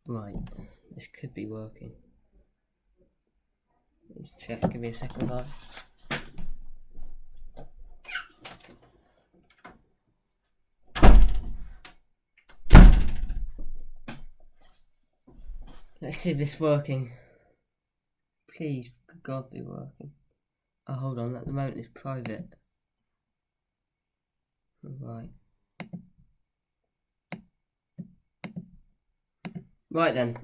Right, this could be working. Let's check, give me a second, guys. Let's see if this is working. Please, good God, be working. Oh, hold on, at the moment it's private. Right. Right then.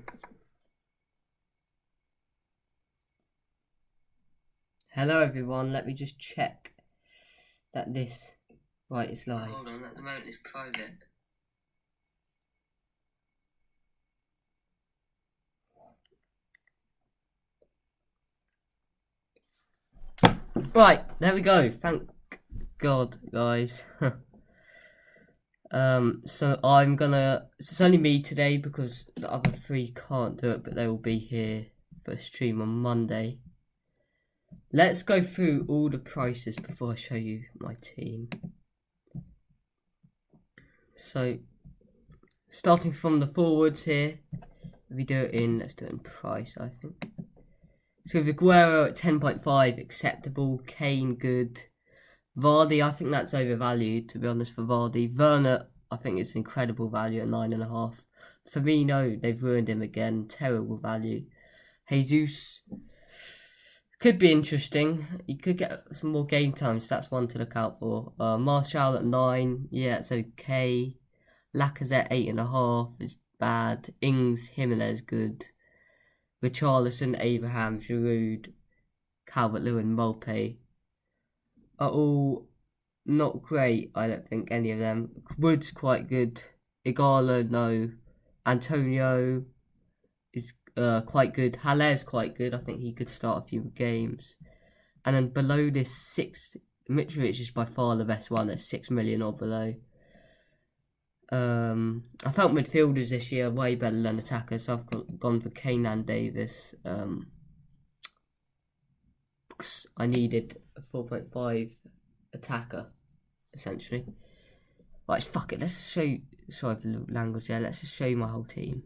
Hello everyone, let me just check that this... Right, it's live. Hold on, at the moment it's private. Right, there we go. Thank God, guys. So I'm gonna... It's only me today because the other three can't do it, but they will be here for a stream on Monday. Let's go through all the prices before I show you my team. So, starting from the forwards here, if we do it in, let's do it in price, I think. So Aguero at 10.5, acceptable. Kane, good. Vardy, I think that's overvalued, to be honest, for Vardy. Werner, I think it's incredible value at 9.5. Firmino, they've ruined him again, terrible value. Jesus, could be interesting. You could get some more game time, so that's one to look out for. Martial at 9, yeah, it's okay. Lacazette 8.5 is bad. Ings, Jimenez, good. Richarlison, Abraham, Giroud, Calvert-Lewin, Molpe are all not great, I don't think, any of them. Wood's quite good. Igalo, no. Antonio is quite good. Haller's quite good. I think he could start a few games. And then below this, Mitrovic is by far the best one at 6 million or below. I felt midfielders this year way better than attackers, so I've gone for Kane and Davis. Because I needed a 4.5 attacker, essentially. Right, fuck it, let's just show you, sorry for the language there, let's just show you my whole team.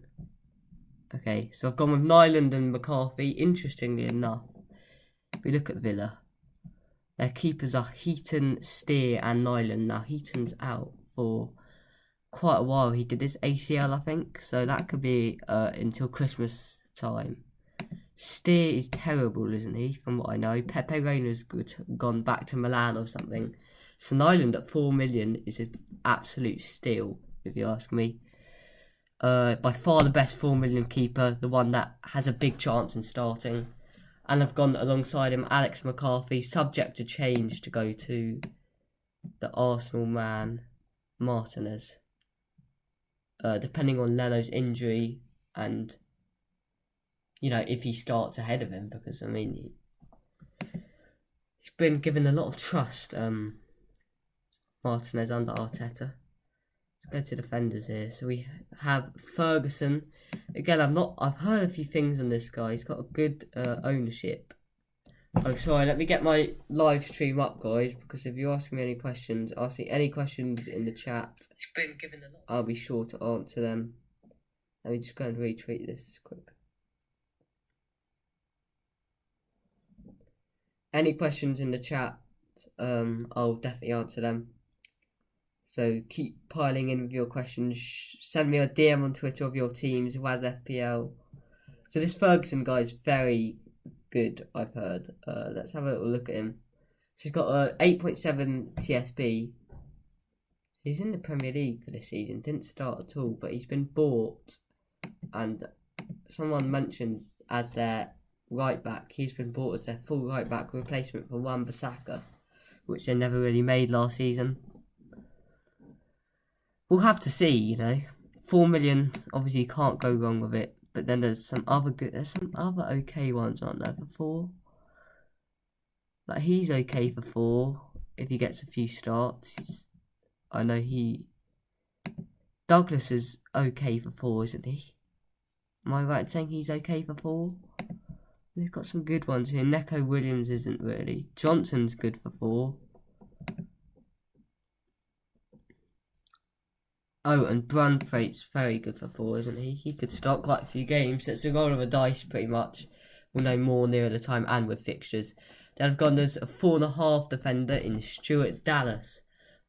Okay, so I've gone with Nyland and McCarthy. Interestingly enough, if we look at Villa, their keepers are Heaton, Steer and Nyland. Now Heaton's out for quite a while. He did his ACL, I think, so that could be until Christmas time. Steer is terrible, isn't he, from what I know. Pepe Reina's gone back to Milan or something. So Nyland at 4 million is an absolute steal, if you ask me. By far the best 4 million keeper, the one that has a big chance in starting. And I've gone alongside him, Alex McCarthy, subject to change to go to the Arsenal man, Martinez. Depending on Leno's injury and, you know, if he starts ahead of him, because, I mean, he's been given a lot of trust, Martinez under Arteta. Let's go to defenders here. So we have Ferguson. Again, I've heard a few things on this guy. He's got a good ownership. Oh, sorry, let me get my live stream up, guys, because if you ask me any questions, ask me any questions in the chat. I'll be sure to answer them. Let me just go and retweet this quick. Any questions in the chat, I'll definitely answer them. So keep piling in with your questions. Send me a DM on Twitter of your teams, WazFPL. So this Ferguson guy is very good, I've heard. Let's have a little look at him. So he's got a 8.7 TSB. He's in the Premier League for this season. Didn't start at all, but he's been bought. And someone mentioned as their right back. He's been bought as their full right back replacement for Wan-Bissaka, which they never really made last season. We'll have to see, you know. 4 million, obviously you can't go wrong with it. But then there's some other okay ones, aren't there, for 4? Like, he's okay for 4 if he gets a few starts. I know Douglas is okay for 4, isn't he? Am I right in saying he's okay for 4? We've got some good ones here. Neco Williams isn't really. Johnson's good for 4. Oh, and Brunthwaite's very good for 4, isn't he? He could start quite a few games. It's a roll of a dice, pretty much. We'll know more nearer the time and with fixtures. Then I've gone as a 4.5 defender in Stuart Dallas.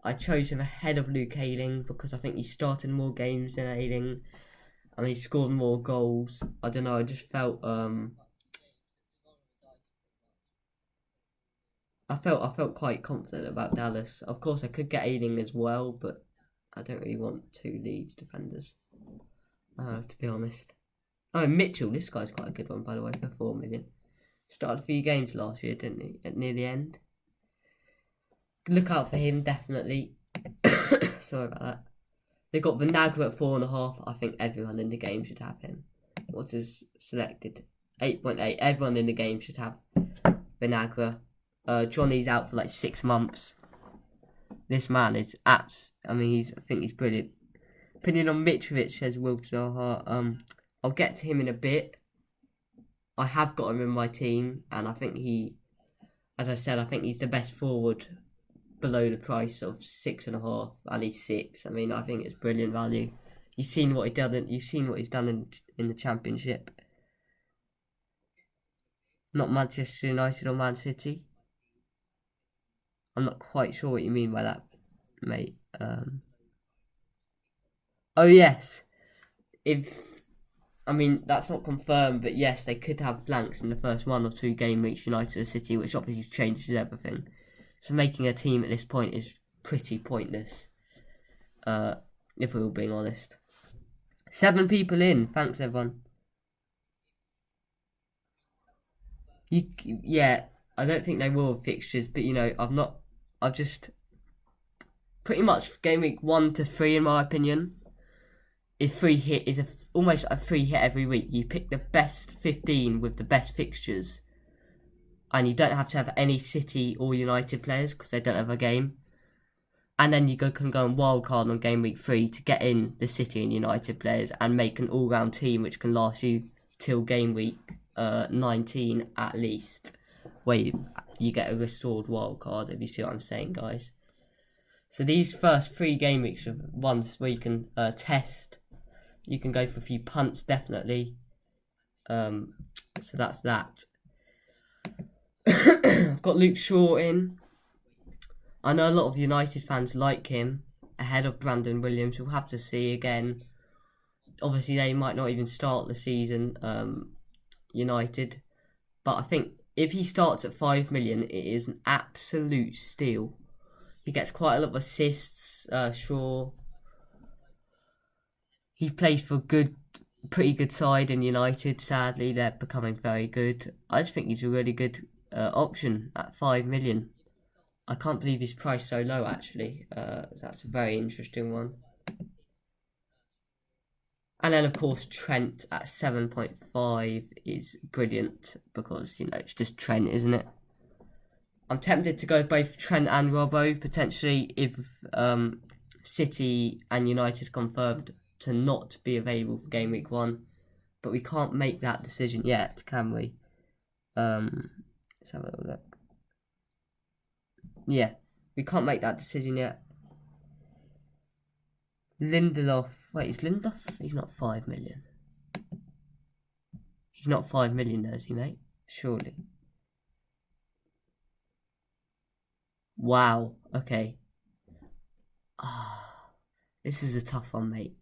I chose him ahead of Luke Ayling because I think he started more games than Ayling, and he scored more goals. I don't know. I just felt I felt quite confident about Dallas. Of course, I could get Ayling as well, but I don't really want 2 Leeds defenders, to be honest. Oh, Mitchell, this guy's quite a good one, by the way, for 4 million. Started a few games last year, didn't he? Near the end. Look out for him, definitely. Sorry about that. They got Vinagre at 4.5. I think everyone in the game should have him. What is selected? 8.8. Everyone in the game should have Vinagre. Johnny's out for like 6 months. This man is I think he's brilliant. Opinion on Mitrovic, says Will Zaha. I'll get to him in a bit. I have got him in my team, and I think as I said, I think he's the best forward below the price of 6.5, and he's 6. I mean, I think it's brilliant value. You've seen what he's done in the Championship. Not Manchester United or Man City. I'm not quite sure what you mean by that, mate. Oh yes, that's not confirmed, but yes, they could have blanks in the first 1 or 2 game weeks, United or City, which obviously changes everything. So making a team at this point is pretty pointless, if we're all being honest. 7 people in. Thanks, everyone. Yeah, I don't think they will have fixtures, but I've just pretty much game week 1 to 3, in my opinion, is almost a free hit every week. You pick the best 15 with the best fixtures, and you don't have to have any City or United players because they don't have a game. And then you can go on wildcard on game week 3 to get in the City and United players and make an all-round team which can last you till game week 19 at least, where you get a restored wildcard, if you see what I'm saying, guys. So these first 3 game weeks are ones where you can test. You can go for a few punts, definitely. So that's that. I've got Luke Shaw in. I know a lot of United fans like him ahead of Brandon Williams. We'll have to see again. Obviously, they might not even start the season, United. But I think if he starts at 5 million, it is an absolute steal. He gets quite a lot of assists, Shaw. He plays for a pretty good side in United. Sadly, they're becoming very good. I just think he's a really good option at 5 million. I can't believe he's priced so low, actually. That's a very interesting one. And then, of course, Trent at 7.5 is brilliant because, it's just Trent, isn't it? I'm tempted to go both Trent and Robbo, potentially, if City and United confirmed to not be available for game week 1. But we can't make that decision yet, can we? Let's have a little look. Yeah, we can't make that decision yet. Lindelof. Wait, is Lindelof? He's not 5 million. He's not 5 million, is he, mate? Surely. Wow. Okay. This is a tough one, mate.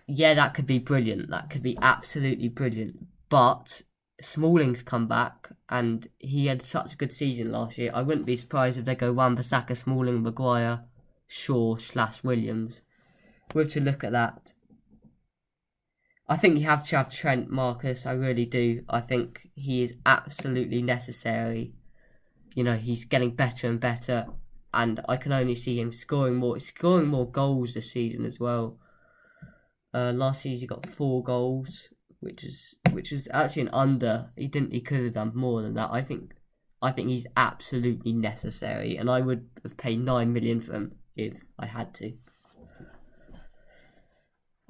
Yeah, that could be brilliant. That could be absolutely brilliant. But Smalling's come back, and he had such a good season last year. I wouldn't be surprised if they go Wan-Bissaka, Smalling, Maguire, Shaw / Williams. We have to look at that. I think you have to have Trent, Marcus. I really do. I think he is absolutely necessary. He's getting better and better, and I can only see him scoring more goals this season as well. Last season he got 4 goals, which is actually an under. He could have done more than that. I think he's absolutely necessary, and I would have paid 9 million for him if I had to.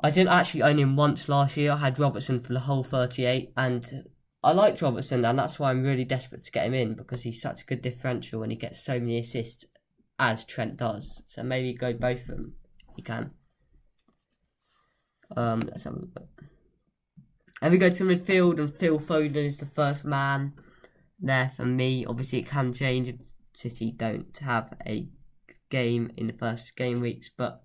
I didn't actually own him once last year. I had Robertson for the whole 38, and I liked Robertson, and that's why I'm really desperate to get him in, because he's such a good differential and he gets so many assists as Trent does. So maybe go both of them. He can. Let's have a look. And we go to midfield, and Phil Foden is the first man there for me. Obviously, it can change if City don't have a game in the first game weeks, but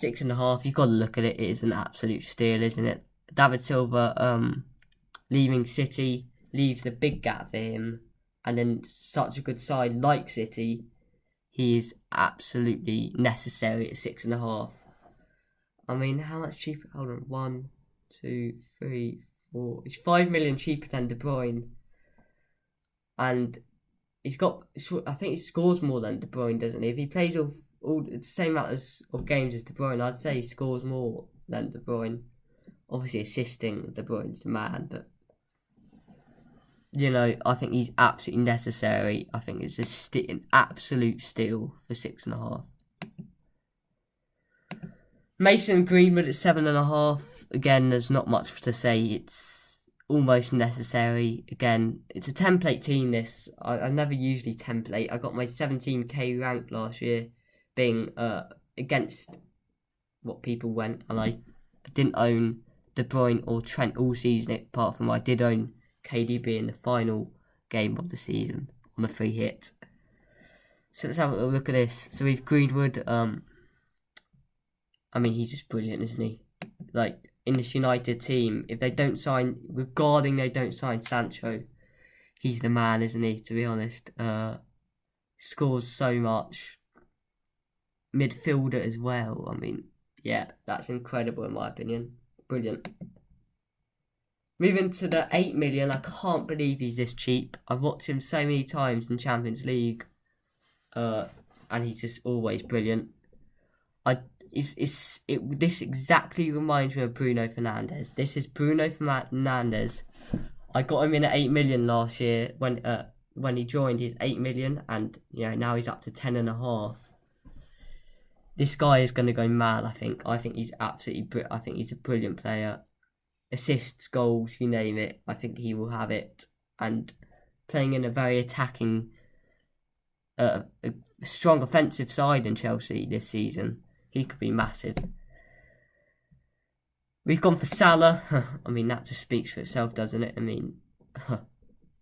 6.5, you've got to look at it. It is an absolute steal, isn't it? David Silva leaving City leaves a big gap for him, and then such a good side like City, he is absolutely necessary at 6.5. I mean, how much cheaper? Hold on, 1, 2, 3, 4. It's 5 million cheaper than De Bruyne, and he's got. I think he scores more than De Bruyne, doesn't he? If he plays all the same amount of games as De Bruyne, I'd say he scores more than De Bruyne. Obviously, assisting De Bruyne's the man, but you know, I think he's absolutely necessary. I think it's an absolute steal for 6.5. Mason Greenwood at 7.5. Again, there's not much to say. It's almost necessary. Again, it's a template team. This I never usually template. I got my 17k rank last year, being against what people went, and I didn't own De Bruyne or Trent all season. Apart from I did own KDB in the final game of the season on a free hit. So let's have a look at this. So we've Greenwood. I mean, he's just brilliant, isn't he? Like, in this United team, if they don't sign, regarding they don't sign Sancho, he's the man, isn't he, to be honest? Scores so much. Midfielder as well. I mean, yeah, that's incredible in my opinion. Brilliant. Moving to the 8 million, I can't believe he's this cheap. I've watched him so many times in Champions League, and he's just always brilliant. This exactly reminds me of Bruno Fernandes. This is Bruno Fernandes. I got him in at 8 million last year when he joined. He's 8 million, and you know now he's up to 10.5. This guy is going to go mad. I think he's absolutely. I think he's a brilliant player. Assists, goals, you name it. I think he will have it. And playing in a very attacking, a strong offensive side in Chelsea this season, he could be massive. We've gone for Salah. I mean, that just speaks for itself, doesn't it? I mean,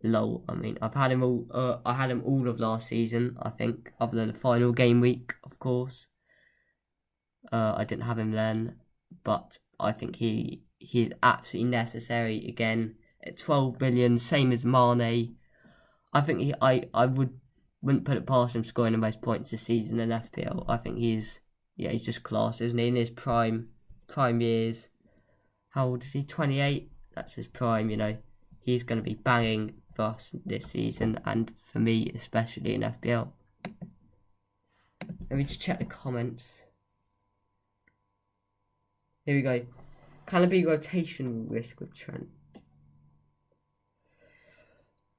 lol. I mean, I had him all of last season. I think, other than the final game week, of course. I didn't have him then, but I think he is absolutely necessary again at 12 million, same as Mane. I think I wouldn't put it past him scoring the most points this season in FPL. I think he's just class, isn't he? In his prime years. How old is he? 28. That's his prime. You know, he's going to be banging for us this season, and for me especially in FPL. Let me just check the comments. Here we go. Can there be rotation risk with Trent?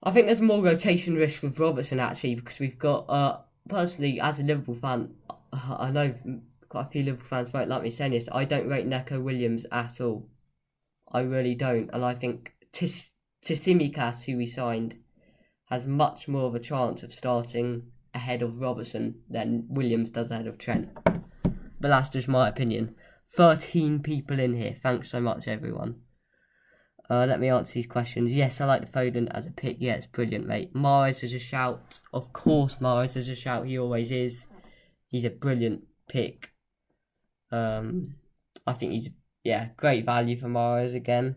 I think there's more rotation risk with Robertson actually, because we've got personally as a Liverpool fan, I know quite a few Liverpool fans won't like me saying this. I don't rate Neco Williams at all. I really don't, and I think Tsimikas, who we signed, has much more of a chance of starting ahead of Robertson than Williams does ahead of Trent. But that's just my opinion. 13 people in here. Thanks so much, everyone. Let me answer these questions. Yes, I like the Foden as a pick. Yeah, it's brilliant, mate. Mahrez is a shout. Of course, Mahrez is a shout. He always is. He's a brilliant pick. I think he's, great value for Mahrez again.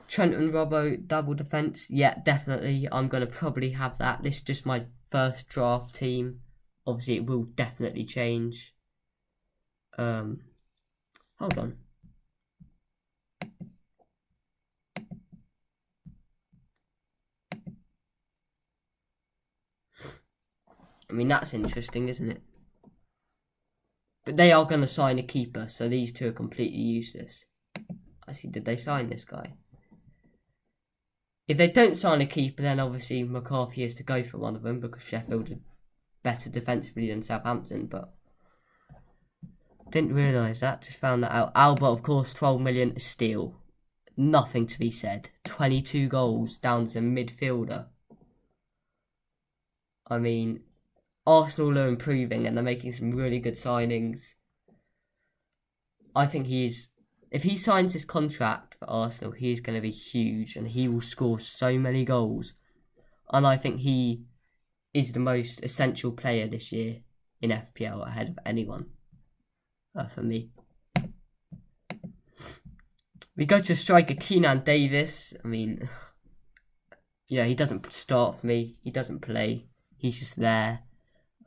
Trent and Robbo, double defence. Yeah, definitely. I'm going to probably have that. This is just my first draft team. Obviously, it will definitely change. Hold on. I mean, that's interesting, isn't it? But they are going to sign a keeper, so these two are completely useless. Actually, did they sign this guy? If they don't sign a keeper, then obviously McCarthy is to go for one of them, because Sheffield are better defensively than Southampton, but didn't realise that, just found that out. Alba, of course, 12 million, steal. Nothing to be said. 22 goals down as a midfielder. I mean, Arsenal are improving and they're making some really good signings. I think if he signs his contract for Arsenal, he's going to be huge and he will score so many goals. And I think he is the most essential player this year in FPL ahead of anyone for me. We go to striker Keenan Davis. I mean, he doesn't start for me. He doesn't play. He's just there.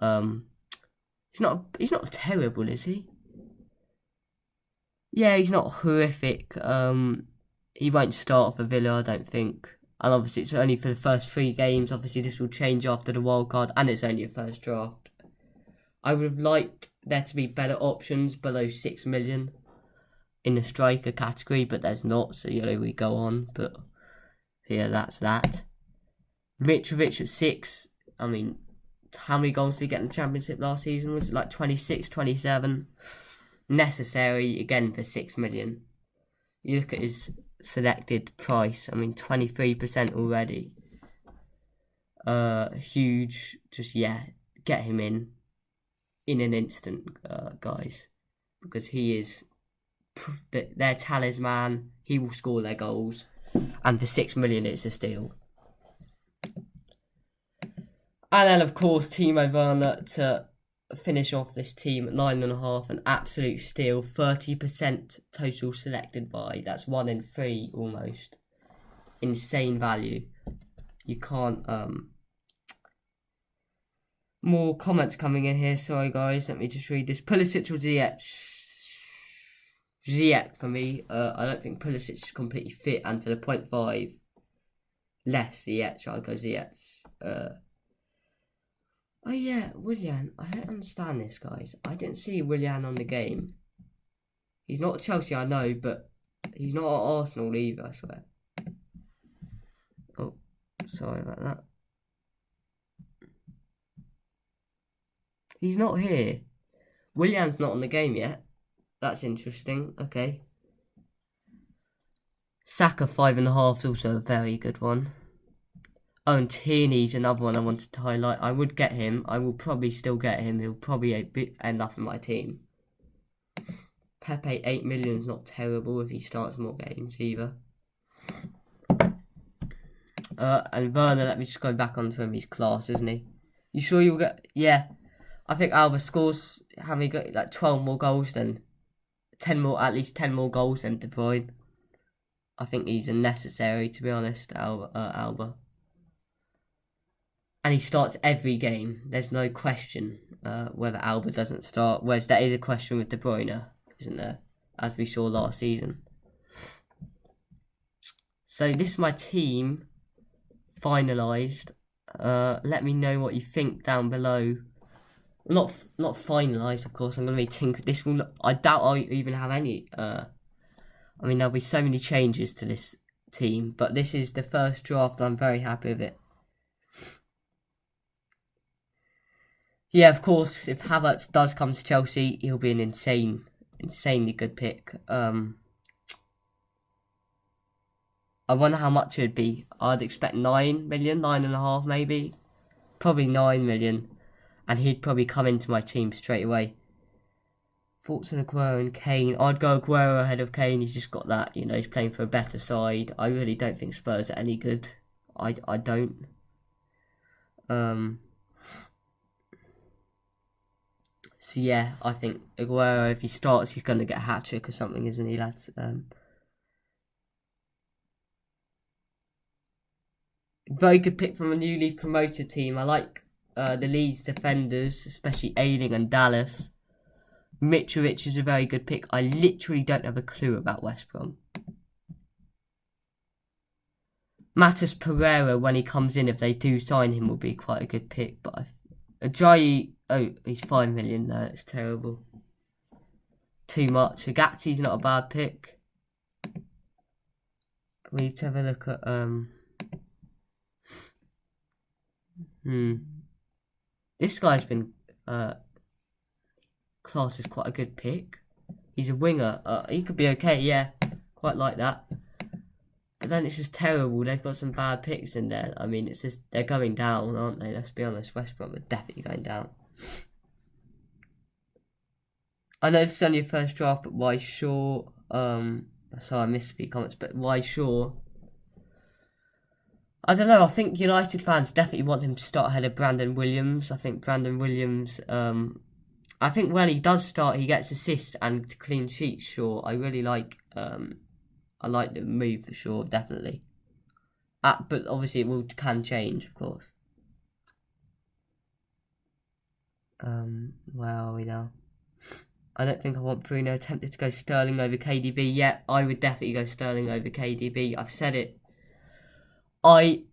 He's not terrible, is he? Yeah, he's not horrific. He won't start for Villa, I don't think. And obviously it's only for the first 3 games. Obviously this will change after the wildcard, and it's only a first draft. I would have liked there to be better options below 6 million in the striker category, but there's not, so we go on. But yeah, that's that. Mitrovic at 6. I mean, how many goals did he get in the Championship last season? Was it like 26, 27? Necessary again for 6 million. You look at his selected price. I mean, 23% already. Huge. Just get him in an instant, guys, because he is their talisman. He will score their goals, and for 6 million, it's a steal. And then, of course, Timo Werner to finish off this team at 9.5, an absolute steal. 30% total selected by. That's 1 in 3 almost. Insane value. You can't. More comments coming in here. Sorry, guys. Let me just read this. Pulisic or Ziyech? Ziyech for me. I don't think Pulisic is completely fit, and for the 0.5 less Ziyech, I'll go Ziyech. Oh yeah, Willian. I don't understand this, guys. I didn't see Willian on the game. He's not at Chelsea, I know, but he's not at Arsenal either, I swear. Oh, sorry about that. He's not here. Willian's not on the game yet. That's interesting. Okay. Saka 5.5 is also a very good one. Oh, and Tierney's another one I wanted to highlight. I would get him. I will probably still get him. He'll probably end up in my team. Pepe 8 million is not terrible if he starts more games either. And Werner, let me just go back onto him. He's class, isn't he? You sure you'll get? Yeah. I think Alba scores. How many? Like 12 more goals than 10 more. At least 10 more goals than De Bruyne. I think he's unnecessary, to be honest. Alba. And he starts every game. There's no question whether Alba doesn't start. Whereas there is a question with De Bruyne, isn't there? As we saw last season. So this is my team finalised. Let me know what you think down below. Not finalised, of course. I'm going to be tinkering. This will not, I doubt I'll even have any. I mean, there'll be so many changes to this team. But this is the first draft. I'm very happy with it. Yeah, of course, if Havertz does come to Chelsea, he'll be an insanely good pick. I wonder how much it would be. I'd expect 9 million, 9.5 maybe. Probably 9 million. And he'd probably come into my team straight away. Thoughts on Aguero and Kane? I'd go Aguero ahead of Kane. He's just got that, he's playing for a better side. I really don't think Spurs are any good. I don't. So yeah, I think Aguero, if he starts, he's going to get a hat-trick or something, isn't he, lads? Very good pick from a newly promoted team. I like the Leeds defenders, especially Ayling and Dallas. Mitrovic is a very good pick. I literally don't have a clue about West Brom. Matheus Pereira, when he comes in, if they do sign him, will be quite a good pick. But Ajayi, he's 5 million though. It's terrible. Too much. Agatsi's not a bad pick. We need to have a look at This guy's been classed as quite a good pick. He's a winger. He could be okay, yeah. Quite like that. But then it's just terrible. They've got some bad picks in there. I mean, it's just they're going down, aren't they? Let's be honest. West Brom are definitely going down. I know this is only your first draft, but why Shaw? Sorry, I missed a few comments, but why Shaw? I don't know. I think United fans definitely want him to start ahead of Brandon Williams. I think Brandon Williams. I think when he does start, he gets assists and clean sheets. Sure, I really like. I like the move for sure, definitely. But obviously, it can change, of course. Where are we now? I don't think I want Bruno. Attempted to go Sterling over KDB. Yeah, I would definitely go Sterling over KDB. I've said it. I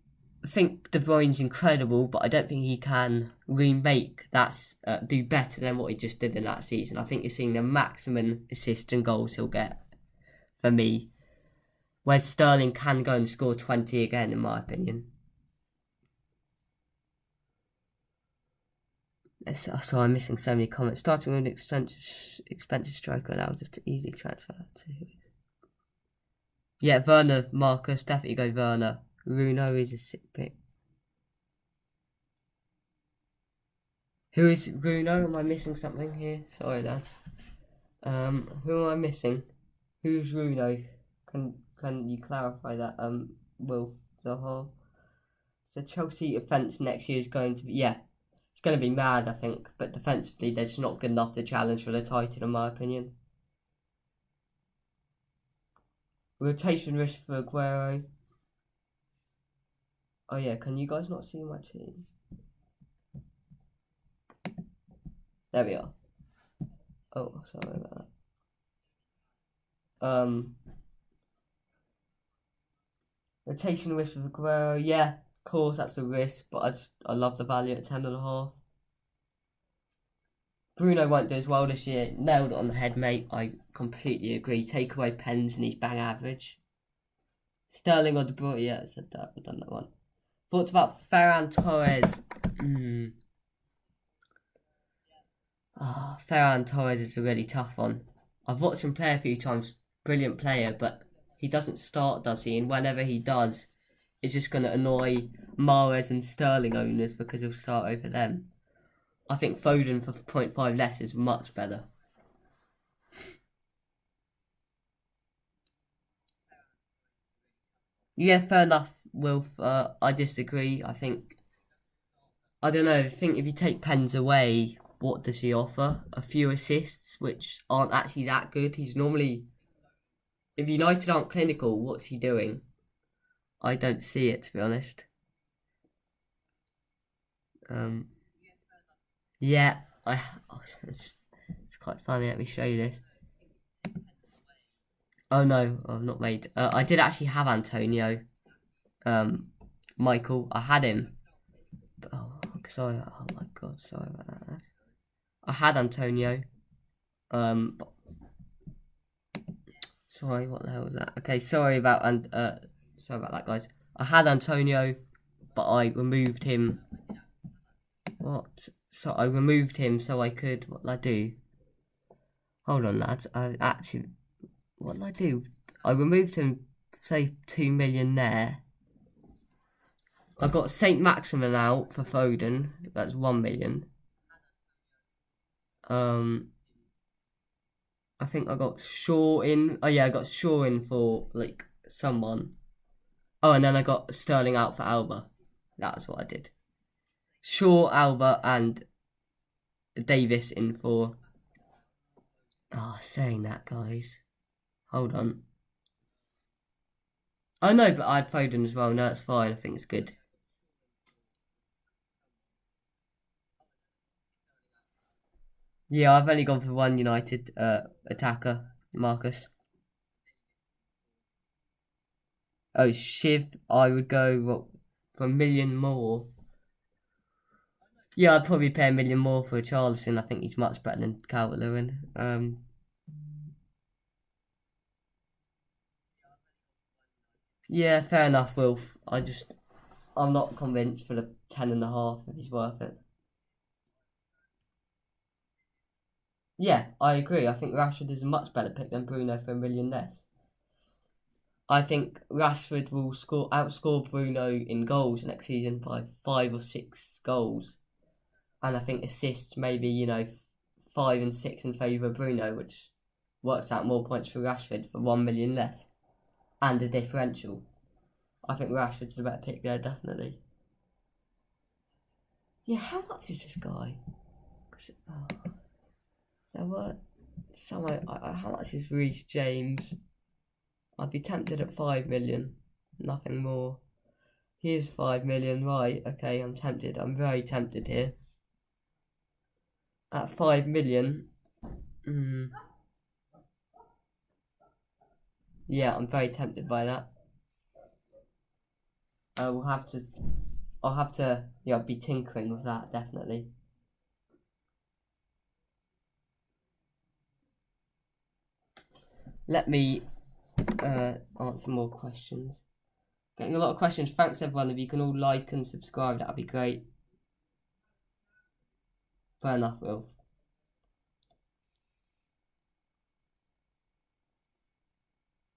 think De Bruyne's incredible, but I don't think he can remake that, do better than what he just did in that season. I think you're seeing the maximum assists and goals he'll get for me, where Sterling can go and score 20 again, in my opinion. So I'm missing so many comments. Starting with an expensive striker allows us to easily transfer to. Yeah, Werner, Marcus, definitely go Werner. Bruno is a sick pick. Who is Bruno? Am I missing something here? Sorry, lads. Who am I missing? Who's Bruno? Can you clarify that? Will Zaha. So Chelsea offence next year is going to be it's going to be mad, I think. But defensively, they're just not good enough to challenge for the title, in my opinion. Rotation risk for Aguero. Oh yeah, can you guys not see my team? There we are. Oh, sorry about that. Rotation risk for Aguero. Yeah, of course that's a risk, but I love the value at 10.5. Bruno won't do as well this year. Nailed it on the head, mate. I completely agree. Take away pens and he's bang average. Sterling or De Bruyne, yeah, I said that. I've done that one. Thoughts about Ferran Torres? Ferran Torres is a really tough one. I've watched him play a few times. Brilliant player, but he doesn't start, does he? And whenever he does, it's just going to annoy Mahrez and Sterling owners because he'll start over them. I think Foden for 0.5 less is much better. Yeah, fair enough, Wilf. I disagree. I don't know. I think if you take pens away, what does he offer? A few assists, which aren't actually that good. He's normally... If United aren't clinical, what's he doing? I don't see it, to be honest. Yeah, it's quite funny. Let me show you this. Oh no, I've not made. I did actually have Antonio. Michael, I had him. But, sorry. Oh my god, sorry about that. I had Antonio. Sorry, what the hell was that? Okay, sorry about that, guys. I had Antonio, but I removed him. What? So I removed him so I could. What did I do? Hold on, lads. What did I do? I removed him. Saved 2 million there. I got Saint Maximin out for Foden. That's 1 million. I think I got Shaw in. Oh yeah, I got Shaw in for like someone. Oh, and then I got Sterling out for Alba. That's what I did. Shaw, Alba, and Davis in for. Saying that, guys. Hold on. Oh no, but I had Foden as well. No, it's fine. I think it's good. Yeah, I've only gone for one United attacker, Marcus. Oh, Shiv, I would go for 1 million more. Yeah, I'd probably pay 1 million more for Charleston. I think he's much better than Calvert-Lewin. Yeah, fair enough, Wilf. I'm not convinced for the 10.5 if he's worth it. Yeah, I agree. I think Rashford is a much better pick than Bruno for 1 million less. I think Rashford will outscore Bruno in goals next season by 5 or 6 goals. And I think assists maybe, 5 and 6 in favour of Bruno, which works out more points for Rashford for 1 million less. And a differential. I think Rashford's the better pick there, definitely. Yeah, how much is this guy? There were some. How much is Reece James? I'd be tempted at 5 million. Nothing more. Here's 5 million, right? Okay, I'm tempted. I'm very tempted here. At 5 million. Yeah, I'm very tempted by that. I'll have to, yeah, be tinkering with that, definitely. Let me answer more questions. Getting a lot of questions. Thanks everyone. If you can all like and subscribe, that'd be great. Fair enough, Will.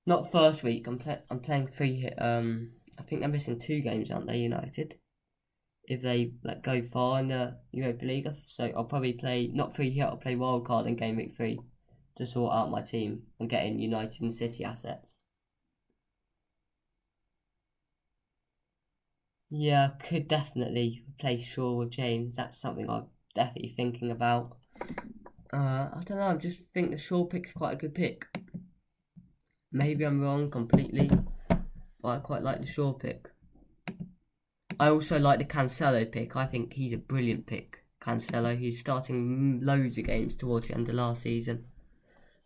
Not first week. I'm playing 3. I think they're missing 2 games, aren't they? United. If they go far in the Europa League, so I'll probably play not 3 hit. I'll play wildcard in game week 3 to sort out my team and get in United and City assets. Yeah, I could definitely replace Shaw with James. That's something I'm definitely thinking about. I don't know. I just think the Shaw pick's quite a good pick. Maybe I'm wrong completely, but I quite like the Shaw pick. I also like the Cancelo pick. I think he's a brilliant pick. Cancelo, he's starting loads of games towards the end of last season.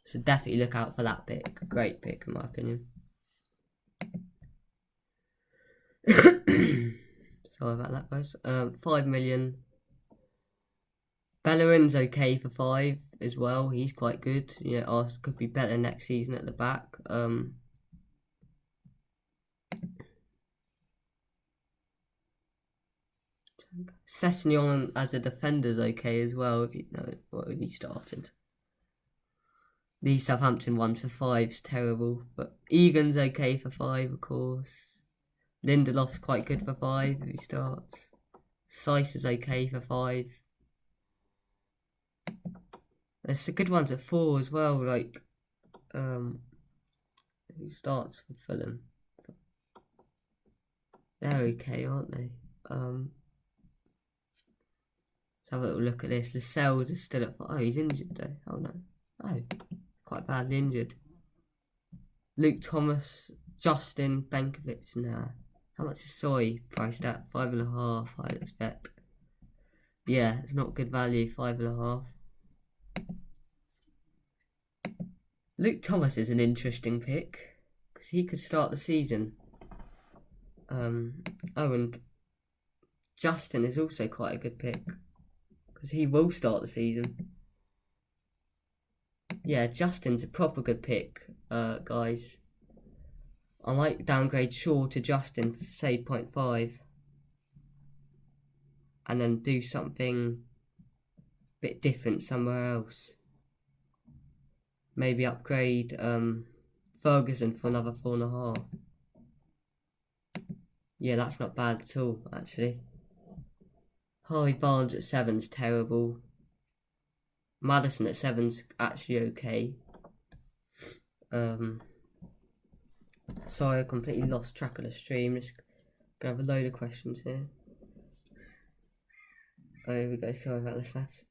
So definitely look out for that pick. Great pick in my opinion. Sorry about that, guys. 5 million. Bellerin's okay for 5 as well. He's quite good. Yeah, could be better next season at the back. Sessegnon as a defender's okay as well. If he started. The Southampton one for 5's terrible, but Egan's okay for 5, of course. Lindelof's quite good for 5 if he starts. Seiss is okay for 5. There's some good ones at 4 as well, like who starts for Fulham? They're okay, aren't they? Let's have a little look at this. Lascelles is still at 5. Oh, he's injured though. Oh no. Oh, quite badly injured. Luke Thomas, Justin, Benkovic, nah. How much is Soy priced at? 5.5, I'd expect. Yeah, it's not good value, 5.5. Luke Thomas is an interesting pick, because he could start the season. And Justin is also quite a good pick, because he will start the season. Yeah, Justin's a proper good pick, guys. I might downgrade Shaw to Justin, say 0.5. And then do something a bit different somewhere else. Maybe upgrade Ferguson for another 4.5. Yeah, that's not bad at all, actually. Harvey Barnes at 7's terrible. Maddison at 7's actually okay. Sorry, I completely lost track of the stream. Just gonna have a load of questions here. Oh, here we go. Sorry about this, lads.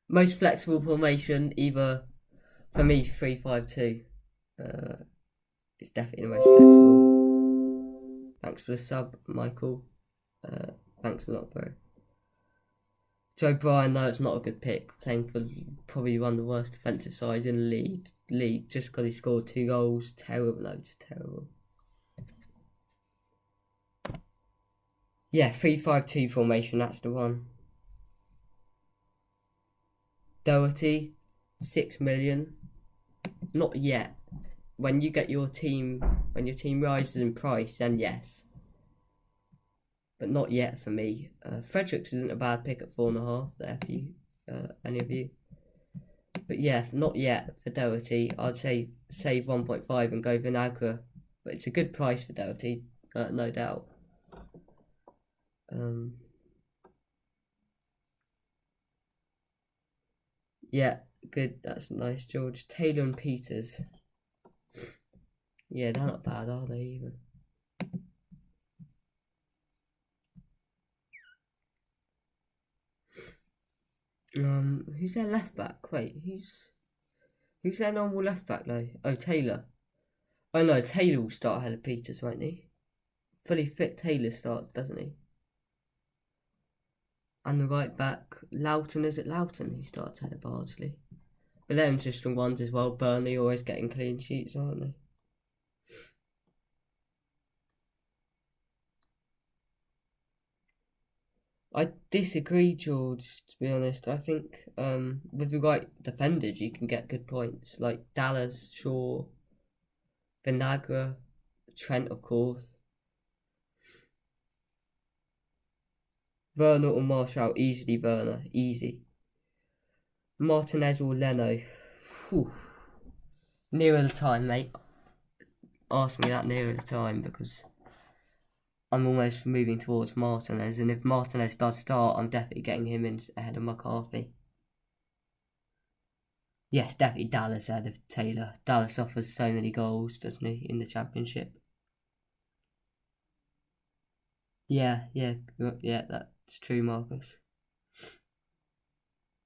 Most flexible formation, either for me 3-5-2. It's definitely the most flexible. Thanks for the sub, Michael. Thanks a lot, bro. Joe Bryan, no, it's not a good pick. Playing for probably one of the worst defensive sides in the league just because he scored 2 goals. Terrible, no, just terrible. Yeah, 3-5-2 formation, that's the one. Doherty, 6 million. Not yet. When you get your team, when your team rises in price, then yes. But not yet for me. Fredericks isn't a bad pick at 4.5 there for you, any of you. But yeah, not yet for Doherty. I'd say save 1.5 and go Vinagre. But it's a good price for Doherty, no doubt. Yeah, good. That's nice, George. Taylor and Peters. Yeah, they're not bad, are they, even? Who's their left back? Wait, who's their normal left back though? Oh, Taylor. Oh no, Taylor will start ahead of Peters, won't he? Fully fit Taylor starts, doesn't he? And the right back, Loughton, is it Loughton who starts ahead of Bardsley? But they're interesting ones as well. Burnley always getting clean sheets, aren't they? I disagree, George, to be honest. I think with the right defenders, you can get good points. Like Dallas, Shaw, Vinagre, Trent, of course. Werner or Martial, easily Werner, easy. Martinez or Leno. Whew. Nearer the time, mate. Ask me that nearer the time because I'm almost moving towards Martinez, and if Martinez does start, I'm definitely getting him in ahead of McCarthy. Yes, definitely Dallas ahead of Taylor. Dallas offers so many goals, doesn't he, in the Championship? Yeah, that's true, Marcus.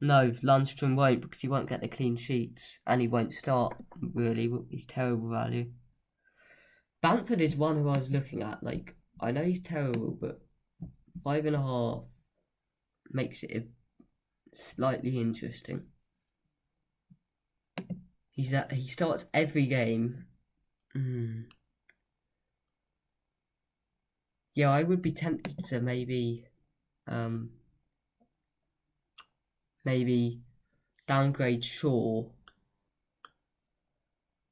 No, Lundstrom won't because he won't get the clean sheets and he won't start, really. He's terrible value. Bamford is one who I was looking at. Like, I know he's terrible, but 5.5 makes it slightly interesting. He starts every game. Yeah, I would be tempted to maybe downgrade Shaw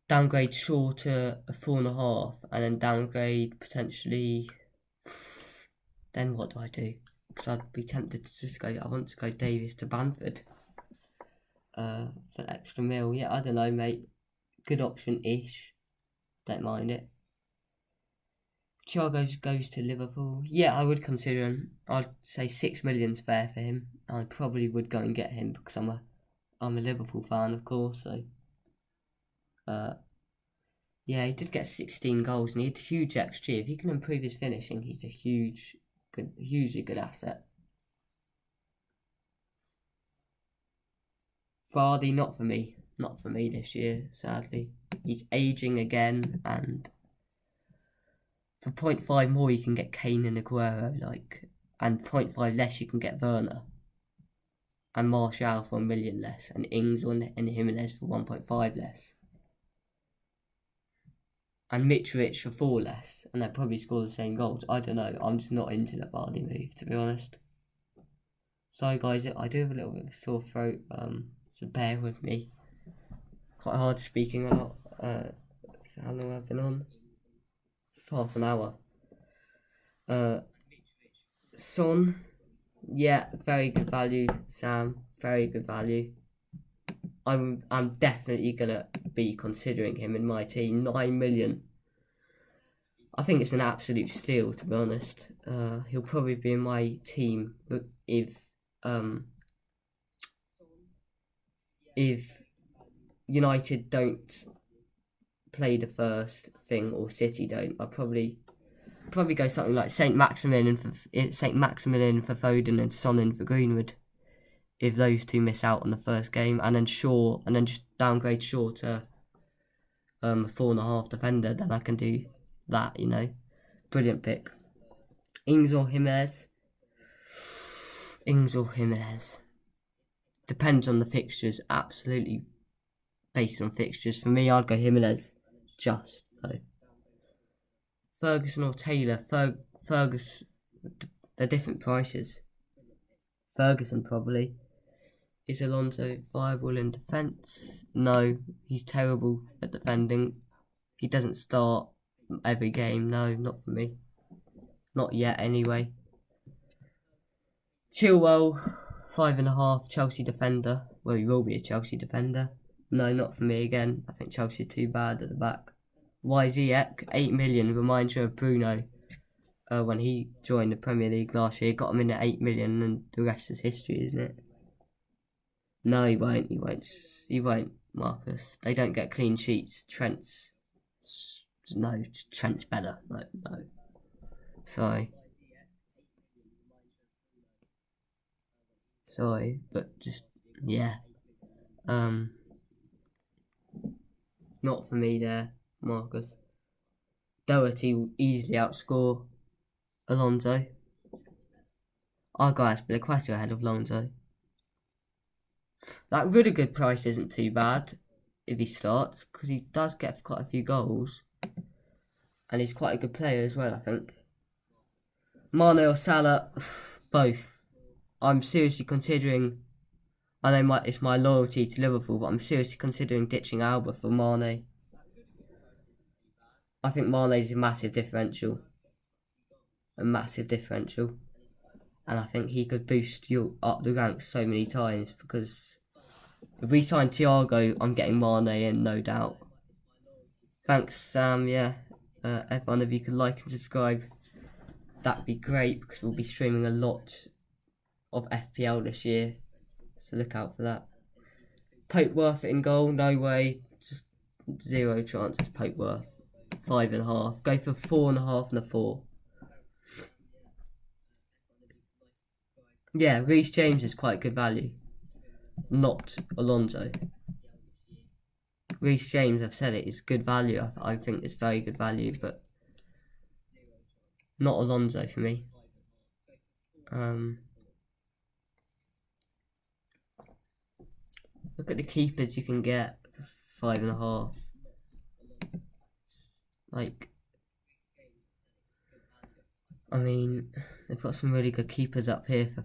to a 4.5, and then downgrade potentially. Then what do I do? Because I'd be tempted to just go. I want to go Davis to Bamford. For extra mil. Yeah, I don't know, mate. Good option-ish. Don't mind it. Thiago goes to Liverpool. Yeah, I would consider him. I'd say 6 million's fair for him. I probably would go and get him because I'm a Liverpool fan, of course. So, yeah, he did get 16 goals and he had huge XG. If he can improve his finishing, he's a hugely good asset. Vardy, not for me this year, sadly. He's aging again, and for 0.5 more you can get Kane and Aguero, and 0.5 less you can get Werner. And Martial for 1 million less, and Ings and Jimenez for 1.5 less. And Mitrovic for 4 less, and they'll probably score the same goals. I don't know, I'm just not into that Vardy move, to be honest. Sorry guys, I do have a little bit of a sore throat, so bear with me. Quite hard speaking a lot. How long I've been on? Half an hour. Son, yeah, very good value. Sam, very good value. I'm definitely gonna be considering him in my team. 9 million. I think it's an absolute steal, to be honest. He'll probably be in my team, but if United don't play the first thing or City don't, I'll probably go something like Saint Maximin for Foden and Son in for Greenwood. If those two miss out on the first game, and then just downgrade Shaw to 4.5 defender, then I can do that. Brilliant pick. Ings or Jimenez. Depends on the fixtures. Absolutely based on fixtures. For me, I'd go Jimenez. Just though. Ferguson or Taylor. Ferguson. They're different prices. Ferguson probably. Is Alonso viable in defence? No, he's terrible at defending. He doesn't start every game. No, not for me. Not yet, anyway. Chilwell, 5.5, Chelsea defender. Well, he will be a Chelsea defender. No, not for me again. I think Chelsea are too bad at the back. YZX, 8 million, reminds you of Bruno. When he joined the Premier League last year, got him in at 8 million, and the rest is history, isn't it? No, he won't. He won't. He won't, Marcus. They don't get clean sheets. Trent's no. Trent's better. No, no. Sorry. Sorry, but just yeah. Not for me there, Marcus. Doherty will easily outscore Alonso. Our guy has Azpilicueta ahead of Alonso. That Rudiger price isn't too bad if he starts, because he does get quite a few goals. And he's quite a good player as well, I think. Mane or Salah, both. I'm seriously considering, I know it's my loyalty to Liverpool, but I'm seriously considering ditching Alba for Mane. I think Mane's a massive differential. A massive differential. And I think he could boost you up the ranks so many times, because if we sign Thiago, I'm getting Mane in, no doubt. Thanks, Sam. Yeah, everyone, if you could like and subscribe, that'd be great, because we'll be streaming a lot of FPL this year, so look out for that. Pope Worth in goal? No way. Just 0 chances. Pope Worth 5.5. Go for 4.5 and a 4. Yeah, Reece James is quite good value, not Alonso. Reece James, I've said it, is good value. I think it's very good value, but not Alonso for me. Look at the keepers you can get for 5.5. Like, I mean, they've got some really good keepers up here. For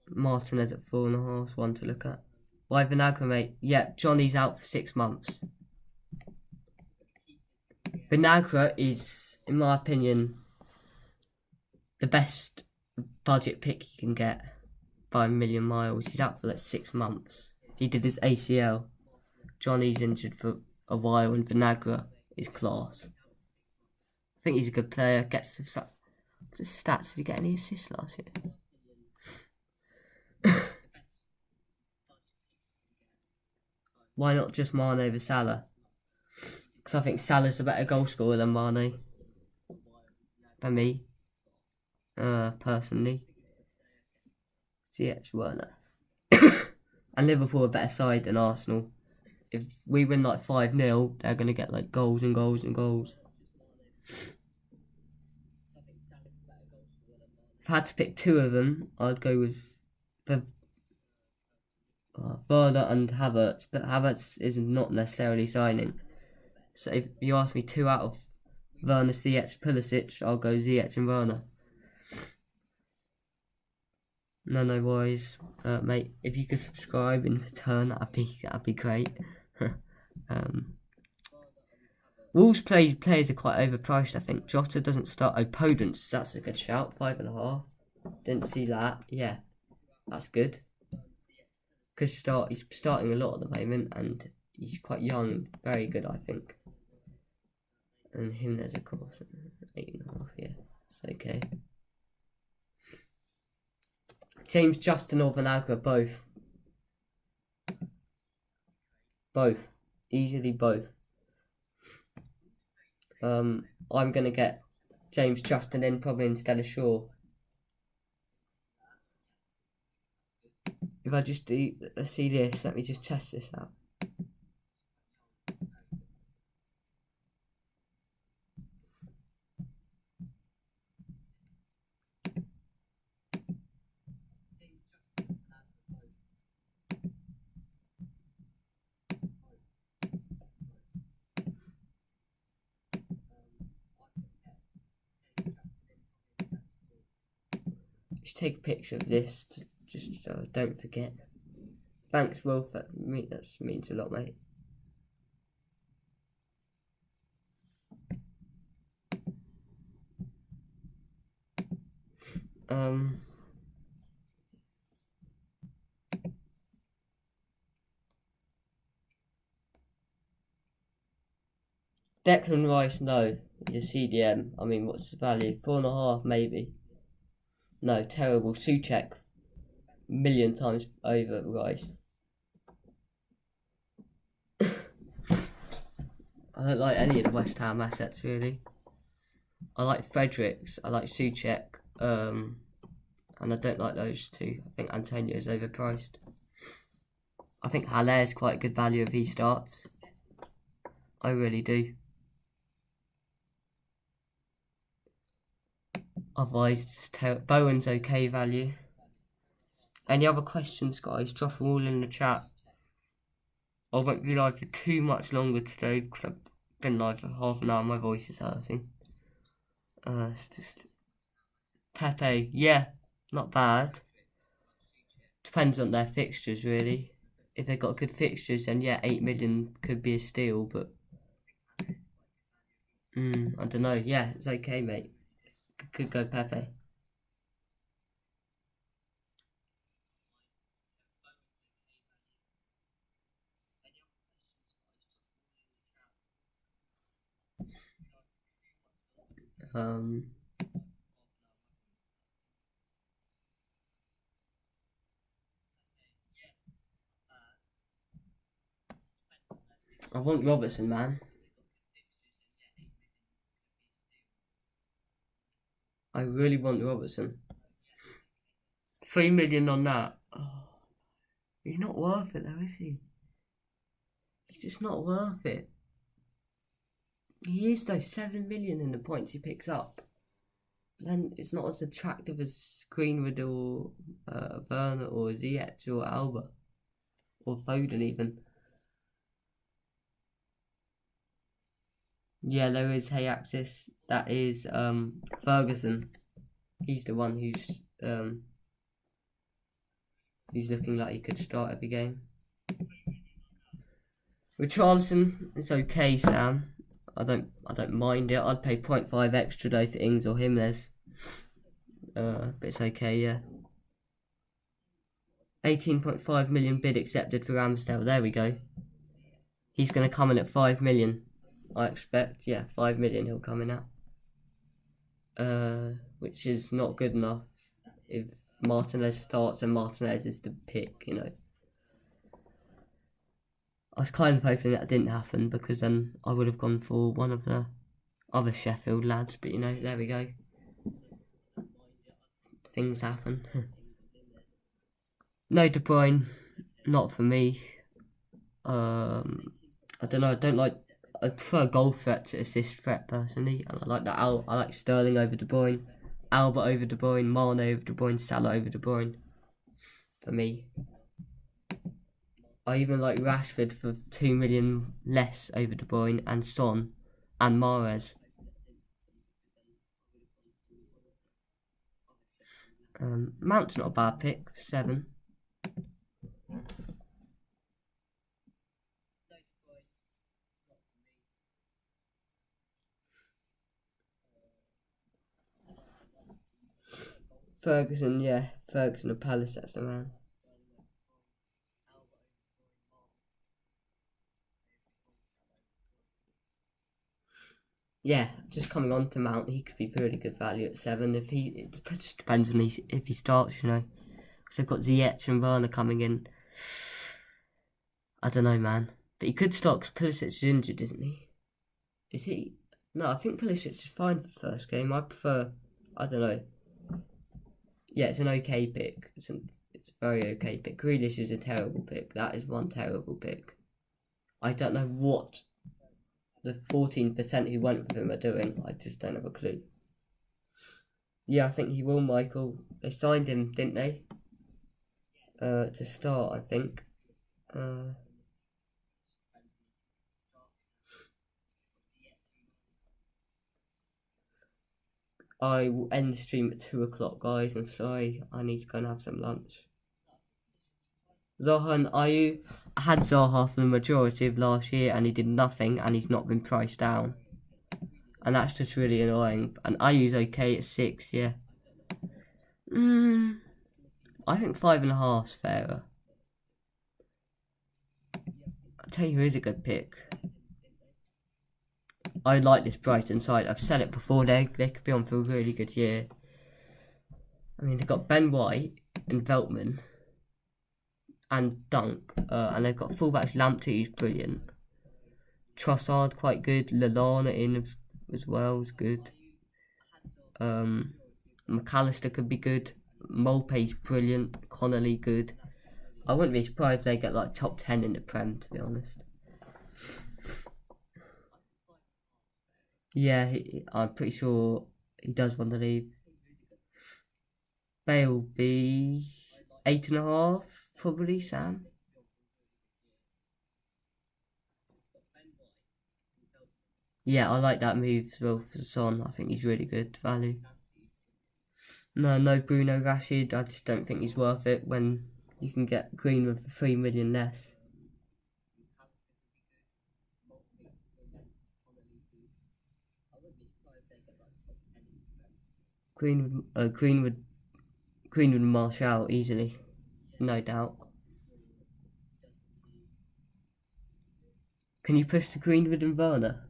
Martinez at 4.5, one to look at. Why Vinagre, mate? Yeah, Johnny's out for 6 months. Vinagre is, in my opinion, the best budget pick you can get by a million miles. He's out for like 6 months. He did his ACL. Johnny's injured for a while, and Vinagre is class. I think he's a good player. Gets some stats. Did he get any assists last year? Why not just Mane over Salah? Because I think Salah's a better goal scorer than Mane. By me. Personally. CH Werner. And Liverpool are a better side than Arsenal. If we win like 5-0, they're going to get like goals and goals and goals. If I had to pick 2 of them, I'd go with Werner and Havertz, but Havertz is not necessarily signing. So if you ask me 2 out of Werner, Ziyech, Pulisic, I'll go Ziyech and Werner. No worries, mate. If you could subscribe in return, that'd be great. Wolves players are quite overpriced, I think. Jota doesn't start. Oh, Podence, that's a good shout. 5.5. Didn't see that. Yeah, that's good. He's starting a lot at the moment, and he's quite young. Very good, I think. And Jimenez, of course, 8.5. Yeah, it's okay. James, Justin or Vinagre, both. Both. Easily both. I'm going to get James Justin in probably instead of Shaw. If I just do, let's see this, let me just test this out. Just take a picture of this, just so I don't forget. Thanks, Wolf. That means a lot, mate. Declan Rice, no. He's a CDM. I mean, what's the value? 4.5, maybe. No, terrible. Souček, million times over Rice. I don't like any of the West Ham assets really. I like Fredericks, I like Souček, and I don't like those two. I think Antonio is overpriced. I think Haller is quite good value if he starts. I really do. Otherwise, Bowen's okay value. Any other questions, guys? Drop them all in the chat. I won't be live for too much longer today because I've been live for half an hour. My voice is hurting. It's just Pepe. Yeah, not bad. Depends on their fixtures, really. If they've got good fixtures, then yeah, 8 million could be a steal. But I don't know. Yeah, it's okay, mate. Could go Pepe. I want Robertson, man. I really want Robertson. 3 million on that. Oh, he's not worth it though, is he? He's just not worth it. He is though, 7 million in the points he picks up. But then it's not as attractive as Greenwood or Werner or Ziyech or Alba. Or Foden even. Yeah, there is Hayaxis. That is Ferguson. He's the one who's looking like he could start every game. Richarlison, it's okay, Sam. I don't mind it. I'd pay 0.5 extra though for Ings or Jimenez. But it's okay, yeah. 18.5 million bid accepted for Ramsdale. There we go. He's going to come in at 5 million. I expect, yeah, 5 million he'll come in at. Which is not good enough if Martinez starts and Martinez is the pick, you know. I was kind of hoping that didn't happen because then I would have gone for one of the other Sheffield lads, but you know, there we go. Things happen. No De Bruyne, not for me. I don't know, I prefer goal threat to assist threat personally. I like that. I like Sterling over De Bruyne, Alba over De Bruyne, Mane over De Bruyne, Salah over De Bruyne. For me, I even like Rashford for 2 million less over De Bruyne and Son and Mahrez. Mount's not a bad pick for 7. Ferguson, yeah. Ferguson of Palace, that's the man. Yeah, just coming on to Mount, he could be really good value at 7. It just depends on if he starts, you know. Because they've got Ziyech and Werner coming in. I don't know, man. But he could start because Pulisic is injured, isn't he? Is he? No, I think Pulisic is fine for the first game. I prefer, I don't know. Yeah, it's an okay pick. It's a very okay pick. Grealish is a terrible pick. That is one terrible pick. I don't know what the 14% who went with him are doing. I just don't have a clue. Yeah, I think he will, Michael. They signed him, didn't they? To start, I think. I will end the stream at 2 o'clock, guys. I'm sorry. I need to go and have some lunch. Zaha and Ayew. I had Zaha for the majority of last year and he did nothing and he's not been priced down. And that's just really annoying. And Ayew's okay at 6, yeah. I think 5.5's fairer. I'll tell you who is a good pick. I like this Brighton side. I've said it before, they could be on for a really good year. I mean, they've got Ben White and Veltman and Dunk, and they've got fullbacks Lamptey, who's brilliant. Trossard quite good. Lallana in as well is good. McAllister could be good. Mulpay's brilliant. Connolly good. I wouldn't be surprised if they get like top 10 in the Prem, to be honest. Yeah, I'm pretty sure he does want to leave. Bale be 8.5, probably, Sam. Yeah, I like that move as well for Son. I think he's really good value. No Bruno Rashid. I just don't think he's worth it when you can get Greenwood for 3 million less. Greenwood and Martial easily, no doubt. Can you push to Greenwood and Werner?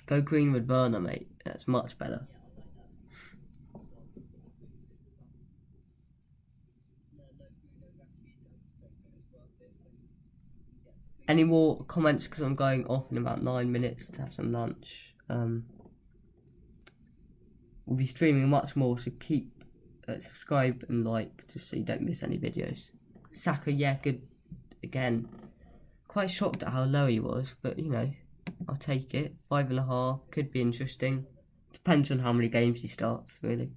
Go Greenwood Werner, mate. That's much better. Any more comments? Because I'm going off in about 9 minutes to have some lunch. We'll be streaming much more, so keep subscribe and like just so you don't miss any videos. Saka, yeah, good again. Quite shocked at how low he was, but you know, I'll take it. 5.5 could be interesting. Depends on how many games he starts, really.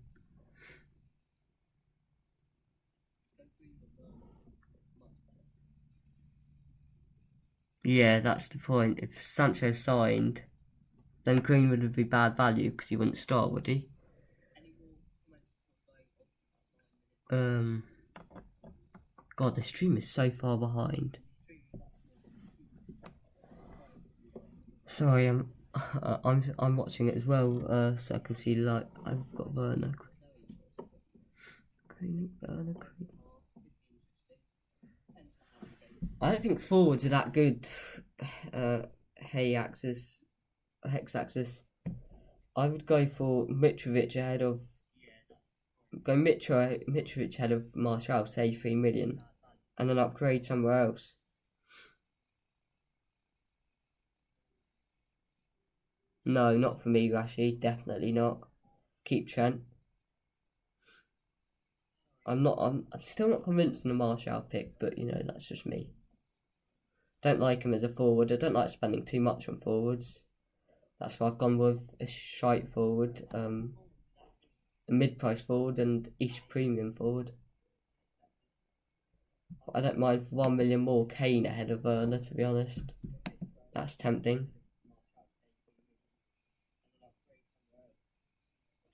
Yeah, that's the point. If Sancho signed, then Greenwood would be bad value because he wouldn't start, would he? God, the stream is so far behind. Sorry, I'm watching it as well, so I can see like I've got Werner. Werner. I don't think forwards are that good. Hex-axis. I would go for Mitrovic ahead of. Go Mitrovic ahead of Martial, say 3 million, and then upgrade somewhere else. No, not for me, Rashi. Definitely not. Keep Trent. I'm still not convinced on the Martial pick, but you know, that's just me. Don't like him as a forward. I don't like spending too much on forwards. That's why I've gone with a shite forward, a mid-price forward and East premium forward. I don't mind for 1 million more Kane ahead of Werner, to be honest. That's tempting.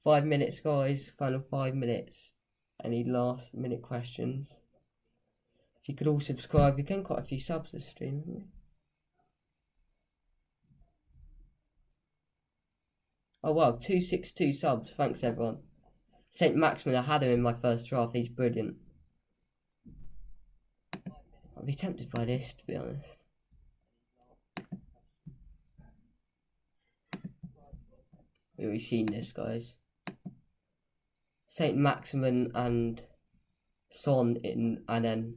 5 minutes, guys. Final 5 minutes. Any last minute questions? If you could all subscribe, we've gained quite a few subs this stream, haven't we? Oh wow, 262 subs. Thanks everyone. St. Maximin, I had him in my first draft. He's brilliant. I'd be tempted by this, to be honest. We've already seen this, guys. St. Maximin and Son in, and then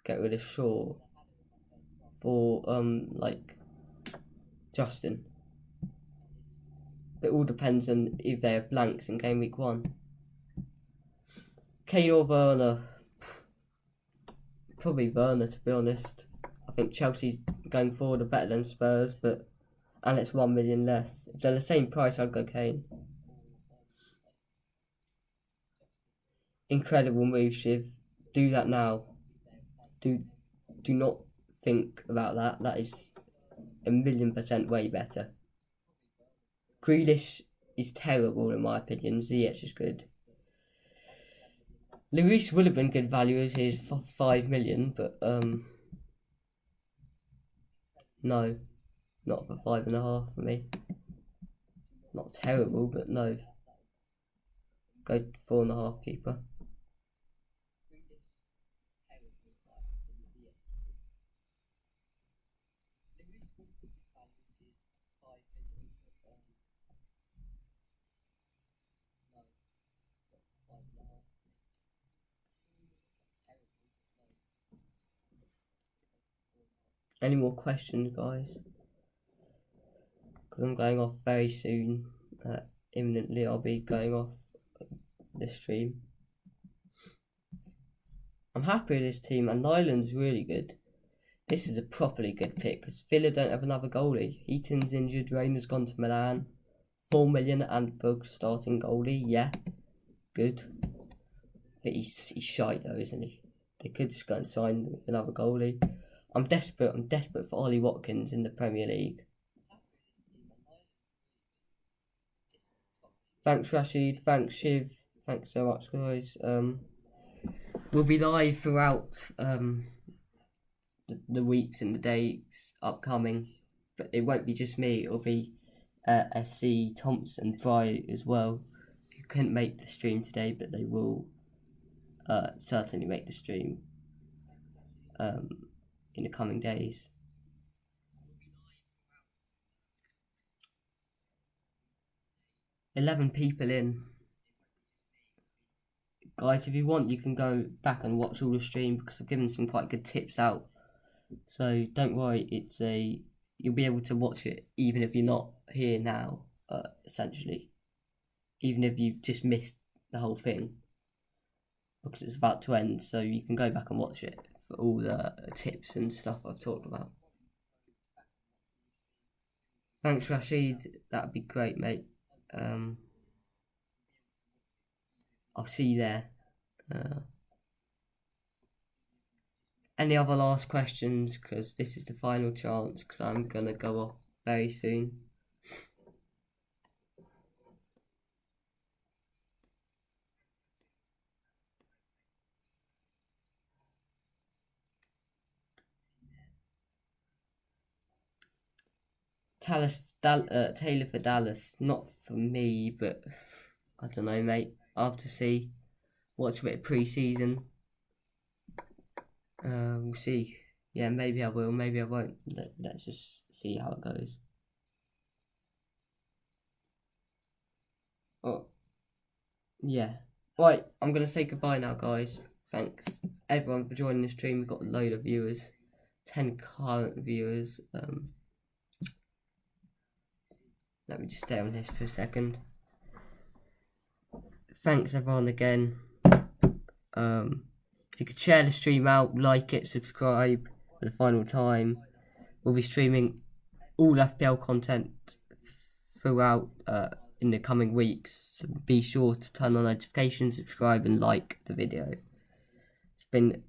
get rid of Shaw for like Justin. It all depends on if they have blanks in game week 1. Kane or Werner? Probably Werner, to be honest. I think Chelsea going forward are better than Spurs, and it's 1 million less. If they're the same price, I'd go Kane. Incredible move, Shiv. Do that now. Do not think about that. That is 1,000,000% way better. Grealish is terrible in my opinion. Ziyech is good. Luis would have been good value as his 5 million, but no, not for 5.5 for me. Not terrible, but no. Go 4.5 keeper. Any more questions, guys? Because I'm going off very soon. Imminently, I'll be going off this stream. I'm happy with this team, and Nyland's really good. This is a properly good pick because Villa don't have another goalie. Heaton's injured, Rayner's gone to Milan. 4 million and Bug starting goalie, yeah, good. But he's shite though, isn't he? They could just go and sign another goalie. I'm desperate for Ollie Watkins in the Premier League. Thanks Rashid, thanks Shiv, thanks so much guys. We'll be live throughout the weeks and the days upcoming, but it won't be just me, it'll be SC, Thompson, Bry as well, who couldn't make the stream today, but they will certainly make the stream in the coming days. $11 people in. Guys, if you want, you can go back and watch all the stream because I've given some quite good tips out. So don't worry, you'll be able to watch it even if you're not here now, essentially. Even if you've just missed the whole thing. Because it's about to end, so you can go back and watch it for all the tips and stuff I've talked about. Thanks Rashid, that'd be great mate. I'll see you there. Any other last questions? Because this is the final chance, because I'm going to go off very soon. Taylor for Dallas, not for me, but I don't know, mate. I'll have to see. Watch a bit of pre-season. We'll see. Yeah, maybe I will, maybe I won't. Let's just see how it goes. Oh, yeah. Right, I'm going to say goodbye now, guys. Thanks, everyone, for joining the stream. We've got a load of viewers. 10 current viewers. Let me just stay on this for a second. Thanks, everyone, again. If you could share the stream out, like it, subscribe for the final time. We'll be streaming all FPL content throughout in the coming weeks, so be sure to turn on notifications, subscribe and like the video. It's been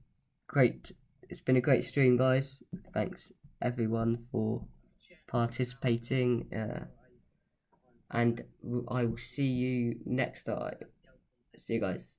great. It's been a great stream, guys. Thanks everyone for participating, and I will see you next time. See you guys.